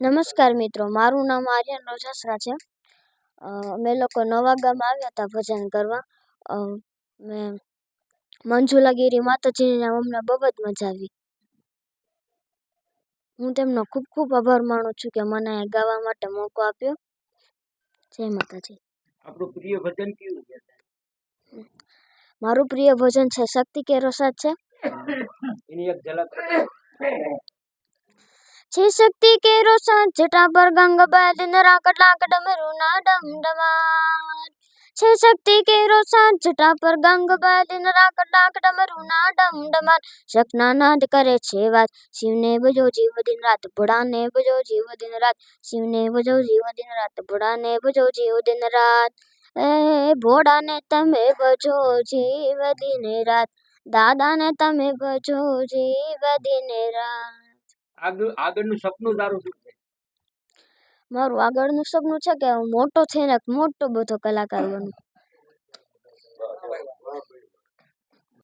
નમસ્કાર મિત્રો, મારું નામ આર્યન રોજાસરા છે. અમે લોકો નવા ગામ આવ્યા હતા ભજન કરવા. મેં મંજુલાગીરી માતાજીને અમને બહુ જ મજા આવી. હું તેમનો ખૂબ ખૂબ આભાર માનું છું કે મને ગાવા માટે મોકો આપ્યો. જય માતાજી. આપણું પ્રિય ભજન કયું છે? મારું પ્રિય ભજન છે શક્તિ કેરો સાથ છે. એની એક ઝલક. છે શક્તિ કેરો સાથ જટા પર ગંગા दिन राकट लाकट मरुना डम डमार. છે શક્તિ કેરો સાથ જટા પર ગંગા दिन राकट लाकट मरुना डम डमार. શકના નાદ કરે છે વાત શિવને ભજો જીવ દિન રાત ભોળાને ભજો જીવ દિન રાત. શિવને ભજો જીવ દિન રાત ભોળાને ભજો જીવ દિન રાત. એ ભોળાને તમે ભજો જીવ દિન રાત, દાદાને તમે ભજો જીવ દિન રાત. આગળનું સપનું તારું શું છે? મારું આગળનું સપનું છે કે હું મોટો થઈને મોટો બધો કલાકાર બનું.